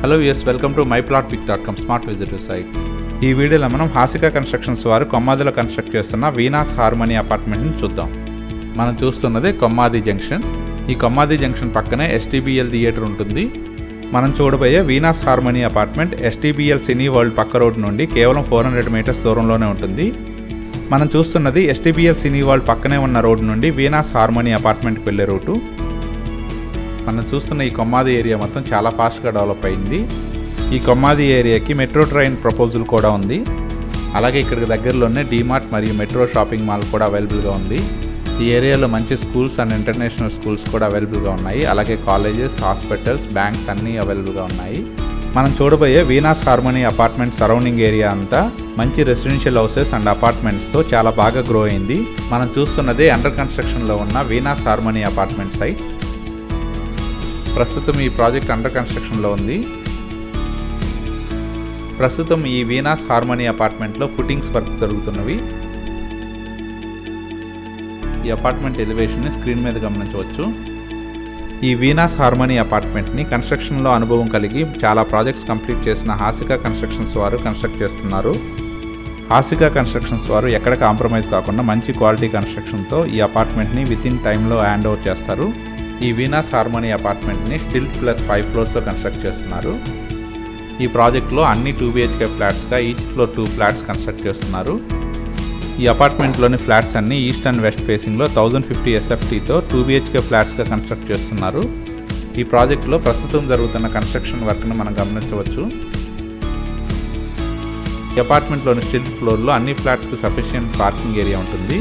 Hello viewers, welcome to myplotpic.com smart visitor site. ఈ వీడియోలో మనం హాసిక కన్స్ట్రక్షన్స్ వారు కొమ్మాదిలో కన్స్ట్రక్ట్ చేస్తున్న వీనాస్ హార్మనీ అపార్ట్మెంట్ని చూద్దాం. మనం చూస్తున్నది కొమ్మాది జంక్షన్. ఈ కొమ్మాది జంక్షన్ పక్కనే STBL థియేటర్ ఉంటుంది. మనం చూడబోయే వీనాస్ హార్మనీ అపార్ట్మెంట్ STBL సినీ వరల్డ్ పక్క రోడ్ నుండి కేవలం 400 మీటర్స్ దూరంలోనే ఉంటుంది. మనం చూస్తున్నది STBL సినీ వరల్డ్ పక్కనే ఉన్న రోడ్ నుండి వీనాస్ హార్మనీ అపార్ట్మెంట్కి వెళ్ళే రూటు. మనం చూస్తున్న ఈ కొమ్మాది ఏరియా మొత్తం చాలా ఫాస్ట్గా డెవలప్ అయింది. ఈ కొమ్మాది ఏరియాకి మెట్రో ట్రైన్ ప్రపోజల్ కూడా ఉంది. అలాగే ఇక్కడికి దగ్గరలోనే డీమార్ట్ మరియు మెట్రో షాపింగ్ మాల్ కూడా అవైలబుల్గా ఉంది. ఈ ఏరియాలో మంచి స్కూల్స్ అండ్ ఇంటర్నేషనల్ స్కూల్స్ కూడా అవైలబుల్గా ఉన్నాయి. అలాగే కాలేజెస్, హాస్పిటల్స్, బ్యాంక్స్ అన్నీ అవైలబుల్గా ఉన్నాయి. మనం చూడబోయే Veena's harmony apartment surrounding area అంతా మంచి రెసిడెన్షియల్ హౌసెస్ అండ్ అపార్ట్మెంట్స్తో చాలా బాగా గ్రో అయింది. మనం చూస్తున్నదే అండర్ కన్స్ట్రక్షన్లో ఉన్న వీనాస్ హార్మనీ అపార్ట్మెంట్ సైట్. ప్రస్తుతం ఈ ప్రాజెక్ట్ అండర్ కన్స్ట్రక్షన్లో ఉంది. ప్రస్తుతం ఈ వీనాస్ హార్మనీ అపార్ట్మెంట్లో ఫుటింగ్స్ వర్క్ జరుగుతున్నవి. ఈ అపార్ట్మెంట్ ఎలివేషన్ని స్క్రీన్ మీద గమనించవచ్చు. ఈ వీనాస్ హార్మనీ అపార్ట్మెంట్ని కన్స్ట్రక్షన్లో అనుభవం కలిగి చాలా ప్రాజెక్ట్స్ కంప్లీట్ చేసిన హాసిక కన్స్ట్రక్షన్స్ వారు కన్స్ట్రక్ట్ చేస్తున్నారు. హాసిక కన్స్ట్రక్షన్స్ వారు ఎక్కడ కాంప్రమైజ్ కాకుండా మంచి క్వాలిటీ కన్స్ట్రక్షన్తో ఈ అపార్ట్మెంట్ని వితిన్ టైంలో హ్యాండ్ ఓవర్ చేస్తారు. ఈ వీనాస్ హార్మనీ అపార్ట్మెంట్ని స్టిల్ ప్లస్ 5 ఫ్లోర్స్లో కన్స్ట్రక్ట్ చేస్తున్నారు. ఈ ప్రాజెక్ట్లో అన్ని 2 BHK ఫ్లాట్స్గా ఈచ్ ఫ్లోర్ 2 ఫ్లాట్స్ కన్స్ట్రక్ట్ చేస్తున్నారు. ఈ అపార్ట్మెంట్లోని ఫ్లాట్స్ అన్ని ఈస్ట్ అండ్ వెస్ట్ ఫేసింగ్లో 1050 SFTతో 2 BHK ఫ్లాట్స్గా కన్స్ట్రక్ట్ చేస్తున్నారు. ఈ ప్రాజెక్ట్లో ప్రస్తుతం జరుగుతున్న కన్స్ట్రక్షన్ వర్క్ను మనం గమనించవచ్చు. ఈ అపార్ట్మెంట్లోని స్టిల్ ఫ్లోర్లో అన్ని ఫ్లాట్స్కి సఫిషియెంట్ పార్కింగ్ ఏరియా ఉంటుంది.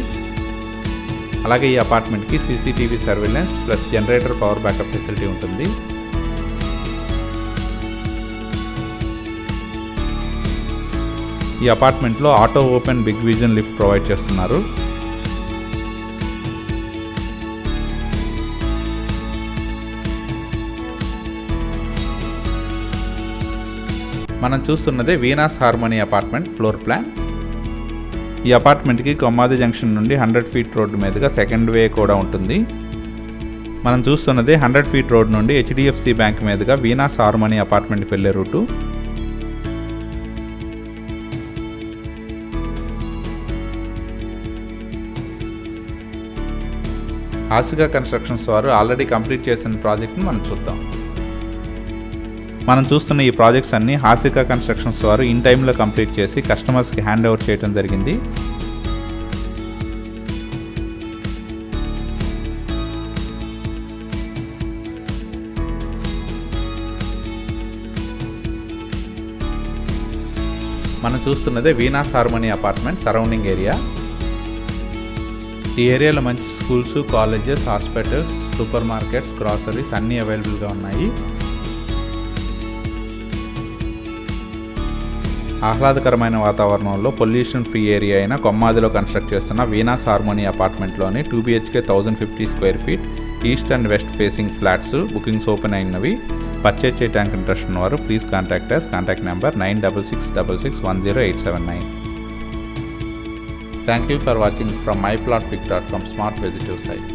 అలాగే ఈ అపార్ట్మెంట్కి CCTV surveillance plus generator power backup facility ఉంటుంది. ఈ అపార్ట్మెంట్లో auto open big vision lift provide చేస్తున్నారు. మనం చూస్తున్నదే Venus harmony apartment floor plan. ఈ అపార్ట్మెంట్కి కొమ్మాది జంక్షన్ నుండి 100 ఫీట్ రోడ్డు మీదుగా సెకండ్ వే కూడా ఉంటుంది. మనం చూస్తున్నది 100 ఫీట్ రోడ్ నుండి HDFC బ్యాంక్ మీదుగా వీనాస్ హార్మనీ అపార్ట్మెంట్కి వెళ్ళే రూటు. హాసిక కన్స్ట్రక్షన్స్ వారు ఆల్రెడీ కంప్లీట్ చేసిన ప్రాజెక్ట్ని మనం చూద్దాం. మనం చూస్తున్న ఈ ప్రాజెక్ట్స్ అన్ని హాసిక కన్స్ట్రక్షన్స్ వారు ఇన్ టైంలో కంప్లీట్ చేసి కస్టమర్స్కి హ్యాండ్ ఓవర్ చేయడం జరిగింది. మనం చూస్తున్నదే Venus harmony apartment surrounding area. ఈ ఏరియాలో మంచి schools, colleges, hospitals, super markets, groceries అన్నీ అవైలబుల్గా ఉన్నాయి. ఆహ్లాదకరమైన వాతావరణంలో పొల్యూషన్ ఫ్రీ ఏరియా అయిన కొమ్మాదిలో కన్స్ట్రక్ట్ చేస్తున్న వీనాస్ హార్మనీ అపార్ట్మెంట్లోని 2 BHK 1050 square feet east and west facing flats bookings open అయినవి. పర్చేజ్ చేయడానికి ఇంట్రెస్ట్ ఉన్నవారు please contact us. Contact number 9666610879. Thank you for watching from myplotpic.com smart visitor site.